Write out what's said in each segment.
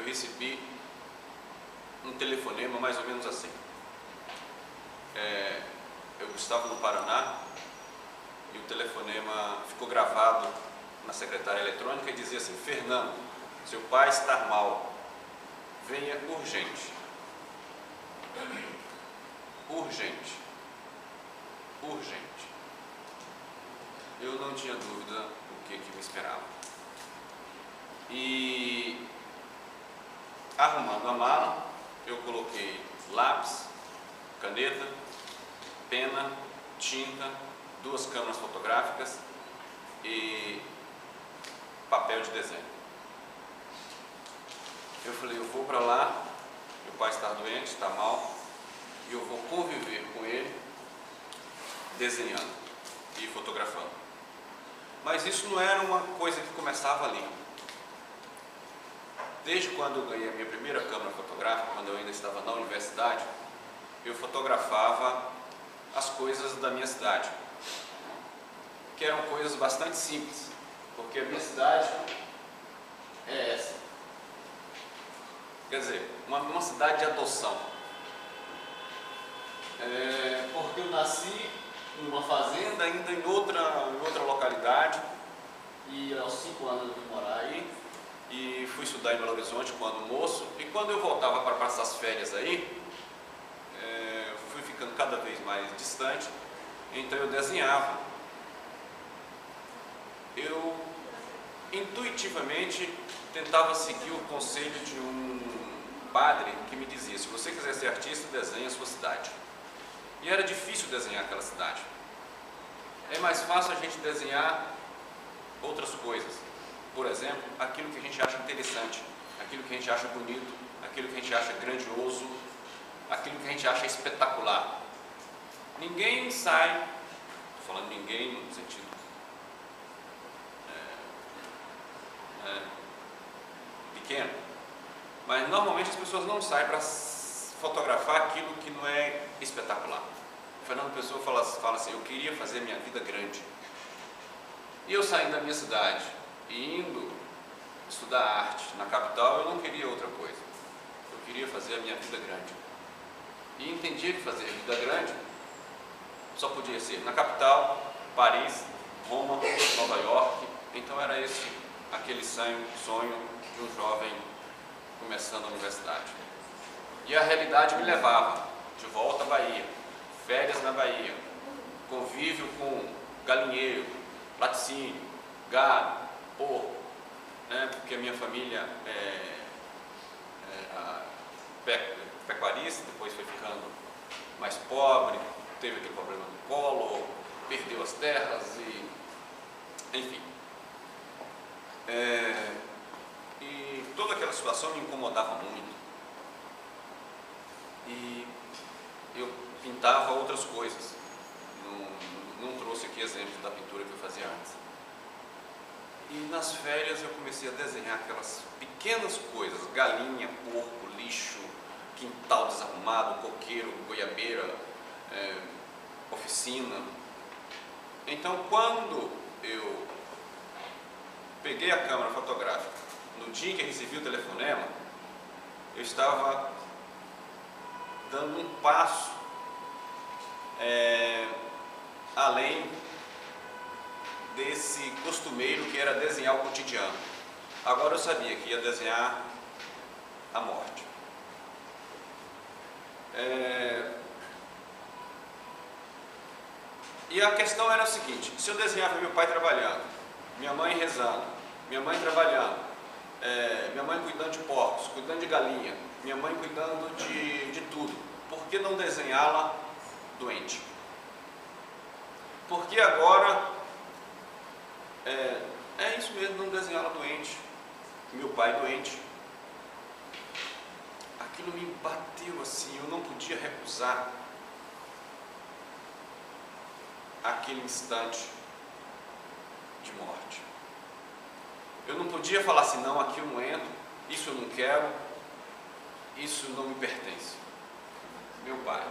recebi um telefonema mais ou menos assim. Eu estava no Paraná e o telefonema ficou gravado na secretária eletrônica e dizia assim: Fernando, seu pai está mal, venha urgente. Urgente. Urgente. Eu não tinha dúvida do que me esperava. E arrumando a mala, eu coloquei lápis, caneta, pena, tinta, 2 câmeras fotográficas e papel de desenho. Eu falei, eu vou para lá, meu pai está doente, está mal, e eu vou conviver com ele, desenhando e fotografando. Mas isso não era uma coisa que começava ali. Desde quando eu ganhei a minha primeira câmera fotográfica, quando eu ainda estava na universidade, eu fotografava as coisas da minha cidade, que eram coisas bastante simples, porque a minha cidade é essa. Quer dizer, uma cidade de adoção. Porque eu nasci em uma fazenda, ainda em outra localidade, e aos 5 anos eu vim morar aí, e fui estudar em Belo Horizonte quando moço, e quando eu voltava para passar as férias aí, fui ficando cada vez mais distante, então eu desenhava. Eu intuitivamente tentava seguir o conselho de um padre que me dizia: se você quiser ser artista, desenhe a sua cidade. E era difícil desenhar aquela cidade. É mais fácil a gente desenhar outras coisas. Por exemplo, aquilo que a gente acha interessante, aquilo que a gente acha bonito, aquilo que a gente acha grandioso, aquilo que a gente acha espetacular. Ninguém sai, estou falando ninguém no sentido pequeno, mas normalmente as pessoas não saem para fotografar aquilo que não é espetacular. O Fernando Pessoa fala assim: eu queria fazer minha vida grande. E eu saindo da minha cidade e indo estudar arte na capital, eu não queria outra coisa. Eu queria fazer a minha vida grande. E entendia que fazer a vida grande só podia ser na capital, Paris, Roma, Nova York. Então era esse aquele sonho de um jovem começando a universidade. E a realidade me levava de volta à Bahia, férias na Bahia, convívio com galinheiro, laticínio, gado, porco, né? Porque a minha família pecuarista, depois foi ficando mais pobre, teve aquele problema do colo, perdeu as terras e enfim. E toda aquela situação me incomodava muito. E eu pintava outras coisas. Não trouxe aqui exemplos da pintura que eu fazia antes. E nas férias eu comecei a desenhar aquelas pequenas coisas: galinha, porco, lixo, quintal desarrumado, coqueiro, goiabeira, oficina. Então, quando eu peguei a câmera fotográfica, no dia em que recebi o telefonema, eu estava dando um passo além desse costumeiro que era desenhar o cotidiano. Agora eu sabia que ia desenhar a morte. E a questão era o seguinte: se eu desenhava meu pai trabalhando, minha mãe rezando, minha mãe trabalhando, minha mãe cuidando de porcos, cuidando de galinha, minha mãe cuidando de tudo, por que não desenhá-la doente? Porque agora é isso mesmo, não desenhá-la doente, meu pai doente. Aquilo me bateu assim, eu não podia recusar aquele instante de morte. Eu não podia falar assim: não, aqui eu não entro, isso eu não quero, isso não me pertence. Meu pai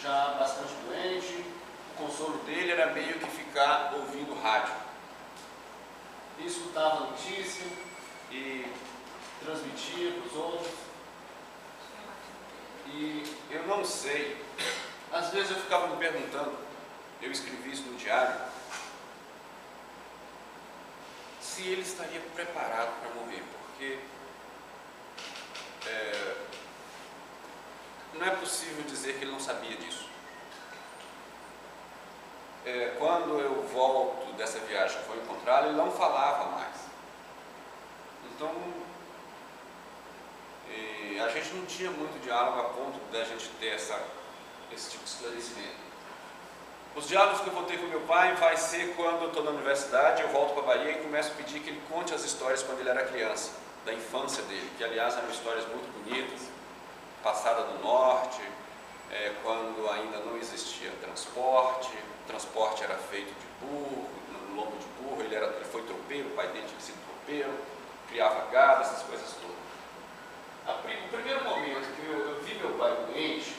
já bastante doente, o consolo dele era meio que ficar ouvindo rádio. e escutava a notícia e transmitia para os outros. E eu não sei, às vezes eu ficava me perguntando, eu escrevi isso no diário, se ele estaria preparado para morrer, porque não é possível dizer que ele não sabia disso. Quando eu volto dessa viagem que vou encontrá-lo, ele não falava mais. Então, a gente não tinha muito diálogo a ponto da gente ter esse tipo de esclarecimento. Os diálogos que eu vou ter com meu pai vai ser quando eu estou na universidade, eu volto para a Bahia e começo a pedir que ele conte as histórias quando ele era criança, da infância dele, que aliás eram histórias muito bonitas, passada do norte, quando ainda não existia transporte, o transporte era feito de burro, no lombo de burro, ele foi tropeiro, o pai dele tinha sido tropeiro, criava gado, essas coisas todas. O primeiro momento que eu vi meu pai doente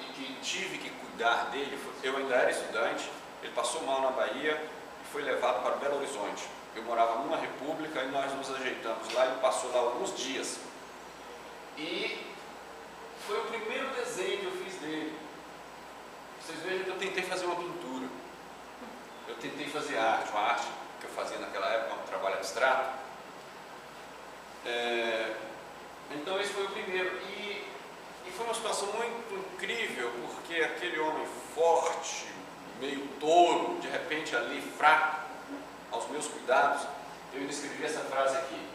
e que tive que cuidar dele, eu ainda era estudante, ele passou mal na Bahia e foi levado para Belo Horizonte. Eu morava numa república e nós nos ajeitamos lá, ele passou lá alguns dias. E foi o primeiro desenho que eu fiz dele. Vocês vejam que eu tentei fazer uma pintura, eu tentei fazer arte, uma arte que eu fazia naquela época, um trabalho abstrato. Então esse foi o primeiro. E foi uma situação muito incrível, porque aquele homem forte, meio touro, de repente ali fraco, aos meus cuidados, eu ainda escrevi essa frase aqui: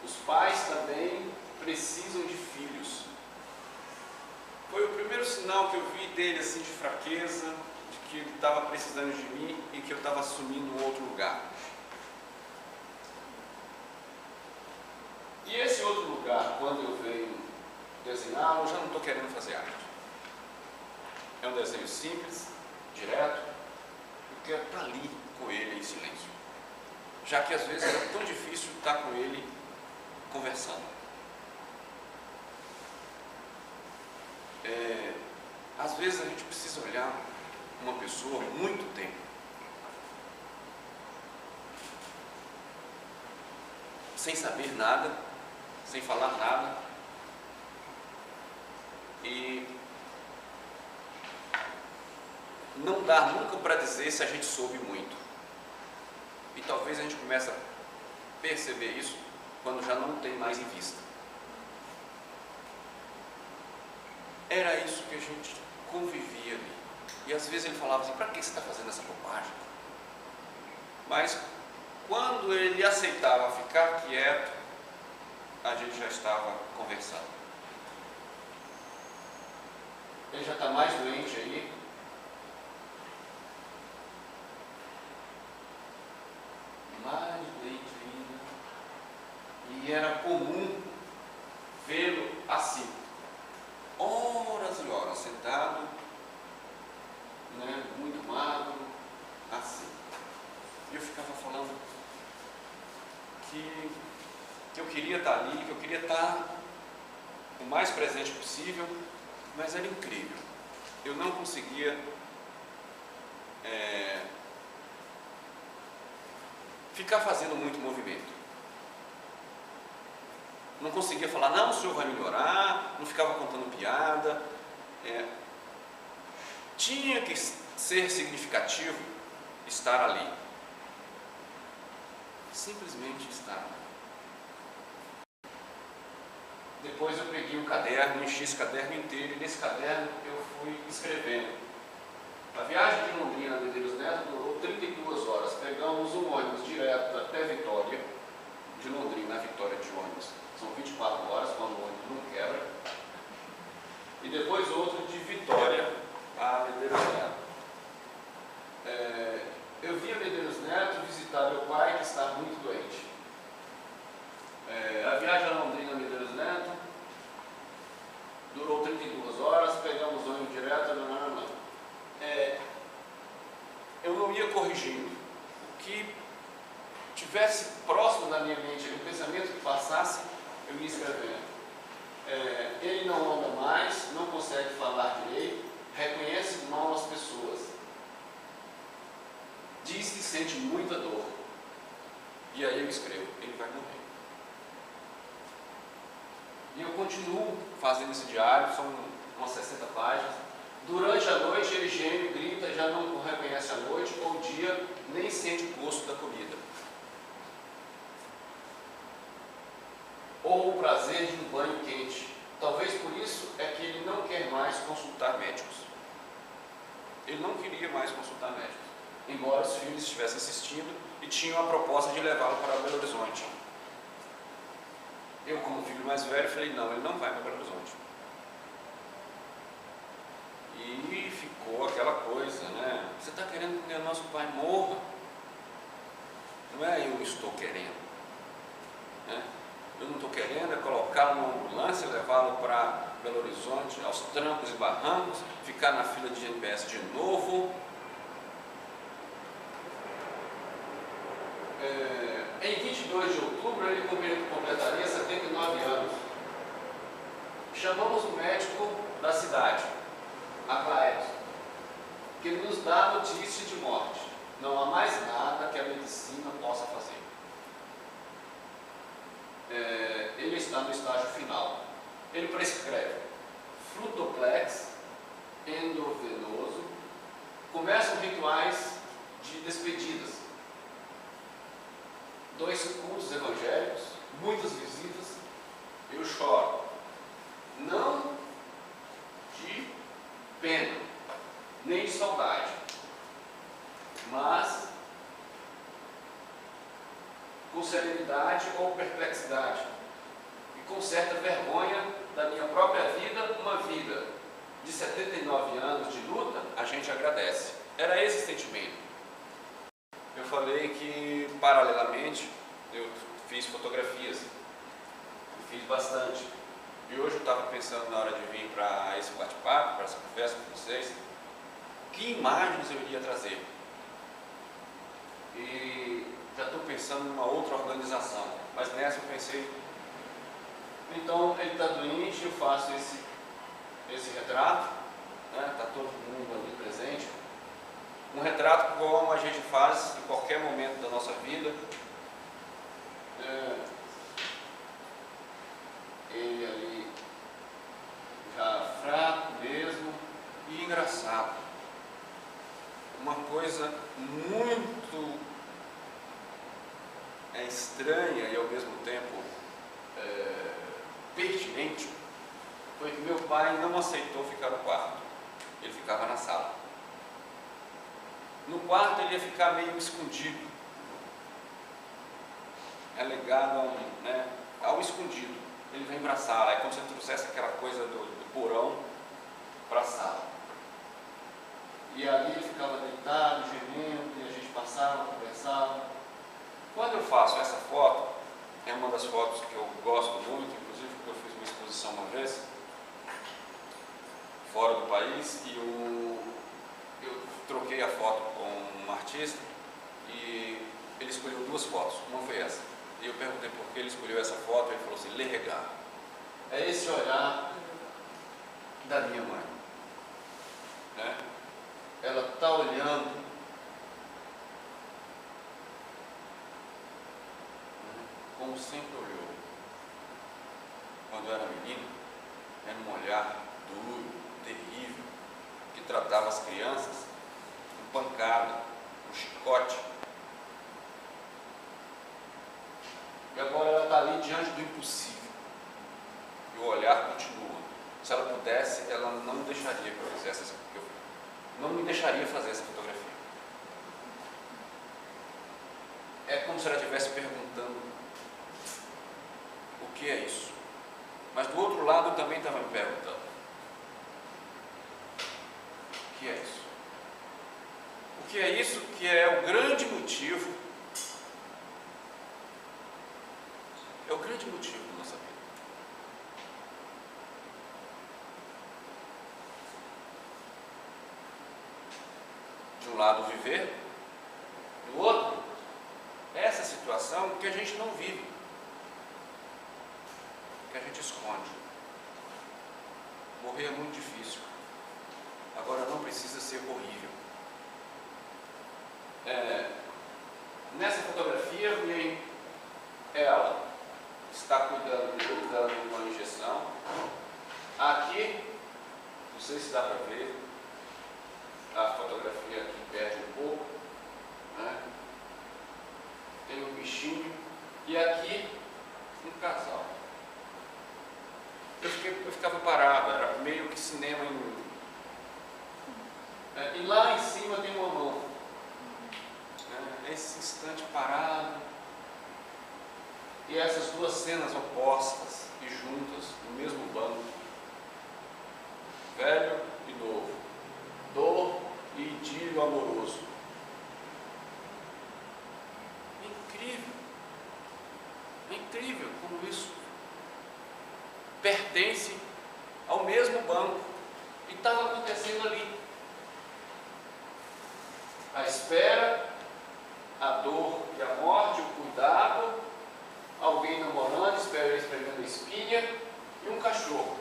os pais também precisam de filhos. Foi o primeiro sinal que eu vi dele assim de fraqueza, de que ele estava precisando de mim e que eu estava assumindo um outro lugar. E esse outro lugar, quando eu venho desenhar, eu já não estou querendo fazer arte. É um desenho simples, direto, eu quero estar ali com ele em silêncio. Já que às vezes era tão difícil estar com ele conversando. Às vezes a gente precisa olhar uma pessoa muito tempo. Sem saber nada, sem falar nada. E não dá nunca para dizer se a gente soube muito. E talvez a gente comece a perceber isso quando já não tem mais em vista. Era isso que a gente convivia ali. E às vezes ele falava assim: para que você está fazendo essa bobagem? Mas quando ele aceitava ficar quieto, a gente já estava conversando. Ele já está mais doente aí. Mais doente ainda. E era comum vê-lo assim, horas e horas sentado, muito magro, assim. E eu ficava falando que eu queria estar ali, que eu queria estar o mais presente possível, mas era incrível. Eu não conseguia ficar fazendo muito movimento. Não conseguia falar: não, o senhor vai melhorar, não ficava contando piada. Tinha que ser significativo estar ali. Simplesmente estar. Depois eu peguei um caderno, enchi esse caderno inteiro, e nesse caderno eu fui escrevendo. A viagem de Londrina a Medeiros Neto durou 32 horas. Pegamos um ônibus direto até Vitória, de Londrina a Vitória de ônibus. São 24 horas, quando o ônibus não quebra. E depois outro de Vitória a Medeiros Neto. Eu vim a Medeiros Neto visitar meu pai, que está muito doente. A viagem a Londrina a Medeiros Neto durou 32 horas, pegamos o ônibus direto, eu não ia corrigindo. O que tivesse próximo da minha mente, o pensamento que passasse, eu ia escrevendo. Ele não anda mais, não consegue falar direito, reconhece mal as pessoas, diz que sente muita dor. E morrer. E eu continuo fazendo esse diário, são umas 60 páginas. Durante a noite ele geme, grita, já não reconhece a noite ou o dia, nem sente o gosto da comida. Ou o prazer de um banho quente. Talvez por isso é que ele não quer mais consultar médicos. Ele não queria mais consultar médicos, embora os filhos estivessem assistindo e tinham a proposta de levá-lo para Belo Horizonte. Eu, como filho mais velho, falei, não, ele não vai para Belo Horizonte. E ficou aquela coisa, né? Você está querendo que o nosso pai morra? Não é eu estou querendo, né? Eu não estou querendo é colocá-lo numa ambulância, levá-lo para Belo Horizonte, aos trancos e barrancos, ficar na fila de GPS de novo. Em 22 de outubro, ele completaria 79 anos. Chamamos o médico da cidade, Aclaeto, que nos dá a notícia de morte. Não há mais nada que a medicina possa fazer. Ele está no estágio final. Ele prescreve flutoplex endovenoso. Começam rituais de despedidas. 2 cultos evangélicos, muitas visitas. Eu choro. Não de pena, nem de saudade, mas com serenidade ou perplexidade, e com certa vergonha da minha própria vida, uma vida de 79 anos de luta, a gente agradece. Era esse sentimento. Eu falei que, paralelamente, eu fiz fotografias, fiz bastante. E hoje eu estava pensando, na hora de vir para esse bate-papo, para essa conversa com vocês, que imagens eu iria trazer. E já estou pensando em uma outra organização, mas nessa eu pensei, então ele está doente, eu faço esse retrato, né? Está todo mundo ali presente. Um retrato como a gente faz em qualquer momento da nossa vida. Ele ali já fraco mesmo e engraçado. Uma coisa muito estranha e ao mesmo tempo pertinente foi que meu pai não aceitou ficar no quarto. Ele ficava na sala. No quarto ele ia ficar meio escondido, relegado ao escondido. Ele vem para a sala, é como se ele trouxesse aquela coisa do porão para a sala. E ali ele ficava deitado, gemendo, e a gente passava, conversava. Quando eu faço essa foto, é uma das fotos que eu gosto muito, inclusive porque eu fiz uma exposição uma vez, fora do país, e eu troquei a foto com um artista e ele escolheu 2 fotos, uma foi essa. E eu perguntei por que ele escolheu essa foto e ele falou assim, le regard. É esse olhar da minha mãe, né? Ela está olhando como sempre olhou. Quando era menina, era um olhar duro, terrível, que tratava as crianças com pancada, com chicote. E agora ela está ali diante do impossível. E o olhar continua. Se ela pudesse, ela não deixaria que eu fizesse essa fotografia. Não me deixaria fazer essa fotografia. É como se ela estivesse perguntando o que é isso. Mas do outro lado eu também estava me perguntando o que é isso. O que é isso que é o grande motivo, é o grande motivo da nossa vida. De um lado viver, do outro, essa situação que a gente não vive, que a gente esconde. Morrer é muito difícil. Agora não precisa ser horrível. Nessa fotografia ela está cuidando dele, dando uma injeção. Aqui, não sei se dá para ver, a fotografia aqui perde um pouco, né? Tem um bichinho, e aqui um casal. Eu ficava parado, era meio que cinema e lá em cima tem uma mão. Esse instante parado, e essas duas cenas opostas e juntas no mesmo banco, velho e novo, dor e idílio amoroso. É incrível como isso pertence ao mesmo banco e estava acontecendo ali. A espera, a dor e a morte, o cuidado, alguém namorando, espremendo a espinha e um cachorro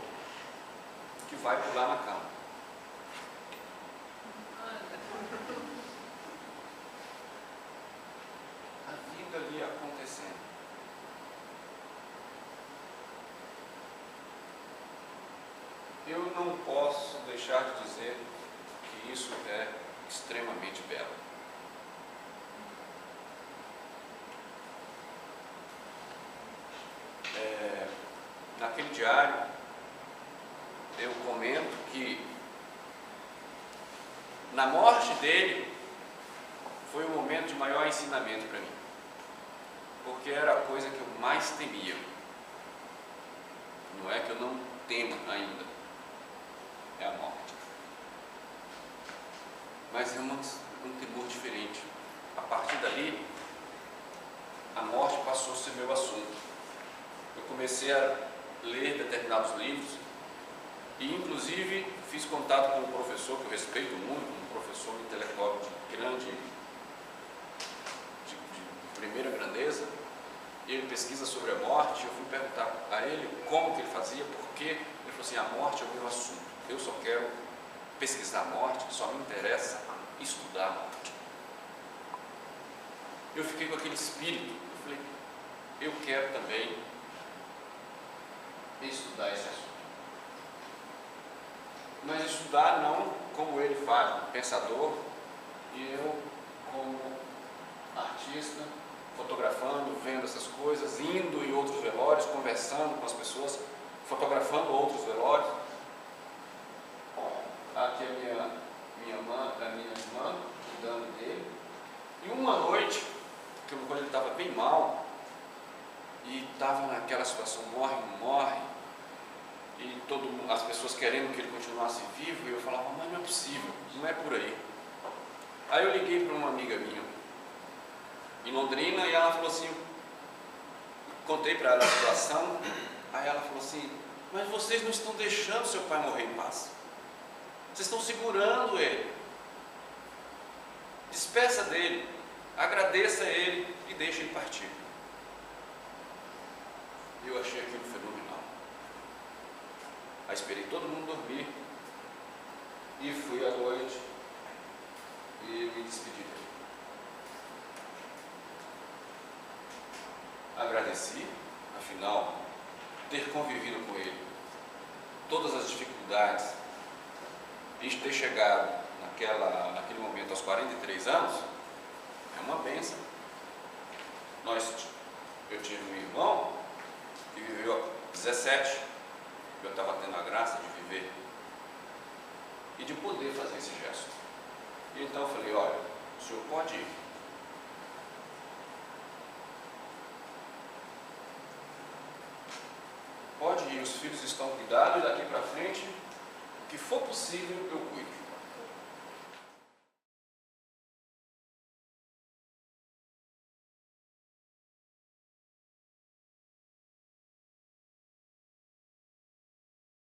que vai pular na cama. A vida ali acontecendo. Eu não posso deixar de dizer que isso é extremamente belo. Naquele diário, eu comento que na morte dele foi o momento de maior ensinamento para mim, porque era a coisa que eu mais temia. Não é que eu não temo ainda, é a morte, mas é um temor diferente. A partir dali, a morte passou a ser meu assunto. Eu comecei a ler determinados livros e, inclusive, fiz contato com um professor que eu respeito muito, um professor intelectual de primeira grandeza. Ele pesquisa sobre a morte. Eu fui perguntar a ele como que ele fazia, por quê. Ele falou assim: a morte é o meu assunto, eu só quero pesquisar a morte, só me interessa estudar a morte. Eu fiquei com aquele espírito, eu falei, eu quero também estudar esse assunto. Mas estudar não como ele faz, um pensador, e eu como artista, fotografando, vendo essas coisas, indo em outros velórios, conversando com as pessoas, fotografando outros velórios. Aqui a minha irmã, cuidando dele. E uma noite, quando ele estava bem mal, e estava naquela situação, morre, não morre, e as pessoas querendo que ele continuasse vivo, e eu falava, mas não é possível, não é por aí. Aí eu liguei para uma amiga minha, em Londrina, e ela falou assim, contei para ela a situação, aí ela falou assim, mas vocês não estão deixando seu pai morrer em paz, vocês estão segurando ele, despeça dele, agradeça a ele e deixe ele partir. Eu achei aquilo fenomenal. Aí esperei todo mundo dormir e fui à noite e me despedi dele. Agradeci, afinal, ter convivido com ele, todas as dificuldades, e ter chegado naquele momento aos 43 anos, é uma bênção. Eu tive um irmão que viveu 17, eu estava tendo a graça de viver e de poder fazer esse gesto. E então eu falei, olha, o senhor pode ir. Pode ir, os filhos estão cuidados e daqui para frente, o que for possível eu cuido.